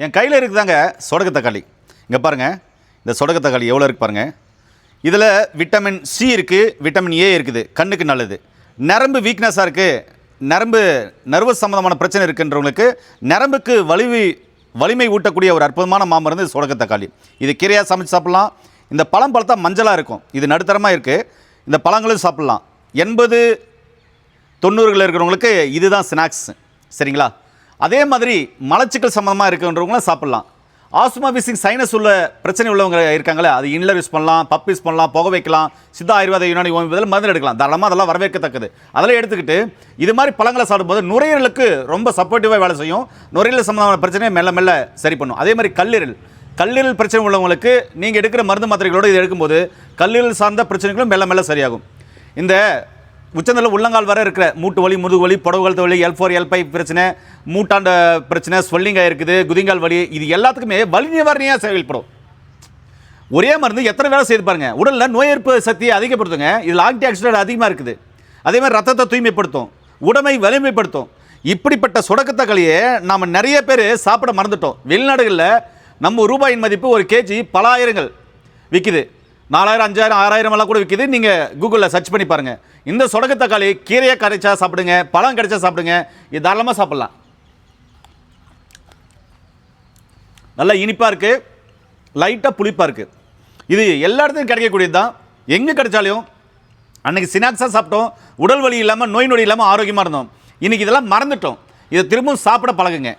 என் கையில் இருக்குதாங்க சொடக்கு தக்காளி. இங்கே பாருங்கள், இந்த சொடக்கு தக்காளி எவ்வளோ இருக்குது பாருங்கள். இதில் விட்டமின் சி இருக்குது, விட்டமின் ஏ இருக்குது, கண்ணுக்கு நல்லது. நரம்பு வீக்னஸாக இருக்குது, நர்வஸ் சம்மந்தமான பிரச்சனை இருக்குன்றவங்களுக்கு நரம்புக்கு வலிமை ஊட்டக்கூடிய ஒரு அற்புதமான மாமருந்து சொடக்கு தக்காளி. இது கீரையாக சமைச்சு சாப்பிட்லாம். இந்த பழம் பழத்தா மஞ்சளாக இருக்கும், இது நடுத்தரமாக இருக்குது. இந்த பழங்களும் சாப்பிட்லாம். 80-90களில் இருக்கிறவங்களுக்கு இதுதான் ஸ்நாக்ஸ், சரிங்களா? அதே மாதிரி மலச்சிக்கல் சம்மந்தமாக இருக்குன்றவங்களும் சாப்பிட்லாம். ஆஸ்துமா வீசிங் சைனஸ் உள்ள பிரச்சனை உள்ளவங்க இருக்காங்களே, அது இன்லர் யூஸ் பண்ணலாம், பப் யூஸ் பண்ணலாம், புகை வைக்கலாம், சித்தா ஆயுர்வேத யுனானி ஹோமியோபதியில் மருந்து எடுக்கலாம். தாராளமாக அதெல்லாம் வரவேற்கத்தக்கது. அதெல்லாம் எடுத்துக்கிட்டு இது மாதிரி பழங்களை சாப்பிடும்போது நுரையீரலுக்கு ரொம்ப சப்போர்ட்டிவாக வேலை செய்யும். நுரையீரல் சம்மந்தமான பிரச்சனையை மெல்ல மெல்ல சரி பண்ணும். அதே மாதிரி கல்லீரல் பிரச்சனை உள்ளவங்களுக்கு நீங்கள் எடுக்கிற மருந்து மாத்திரைகளோடு இது எடுக்கும்போது கல்லீரல் சார்ந்த பிரச்சனைகளும் மெல்ல மெல்ல சரியாகும். இந்த உச்சந்தலை உள்ளங்கால் வர இருக்கிற மூட்டு வலி, முதுகு வலி, புடவுகழுத்து வலி, L4 L5 பிரச்சனை, மூட்டாண்ட பிரச்சனை, ஸ்வெல்லிங்காக இருக்குது, குதிங்கால் வலி, இது எல்லாத்துக்குமே வலி நிவாரணியாக செயல்படும். ஒரே மருந்து எத்தனை வேலை செய்து பாருங்க. உடலில் நோய் எதிர்ப்பு சக்தியை அதிகப்படுத்துங்க. இதில் ஆன்டி ஆக்சிடென்ட் அதிகமாக இருக்குது. அதே மாதிரி ரத்தத்தை தூய்மைப்படுத்தும், உடமை வலிமைப்படுத்தும். இப்படிப்பட்ட சொடக்கத்தக்காளியை நாம் நிறைய பேர் சாப்பிட மறந்துட்டோம். வெளிநாடுகளில் நம்ம ரூபாயின் மதிப்பு ஒரு கேஜி பல ஆயிரங்கள் விற்கிது. 4000, 5000, 6000 எல்லாம் கூட விற்கிது. நீங்கள் கூகுளில் சர்ச் பண்ணி பாருங்கள். இந்த சொடக்கத்தக்காளி கீரையாக கிடைச்சா சாப்பிடுங்க, பழம் கிடைச்சா சாப்பிடுங்க. இது தாராளமாக சாப்பிட்லாம். நல்லா இனிப்பாக இருக்குது, லைட்டாக புளிப்பாக இருக்குது. இது எல்லா இடத்துலையும் கிடைக்கக்கூடியது தான். எங்கே கிடைச்சாலையும் அன்றைக்கி ஸ்நாக்ஸாக சாப்பிட்டோம், உடல் வலி இல்லாமல், நோய் நொடி இல்லாமல் ஆரோக்கியமாக இருந்தோம். இன்றைக்கி இதெல்லாம் மறந்துட்டோம். இதை திரும்பவும் சாப்பிட பழகுங்க.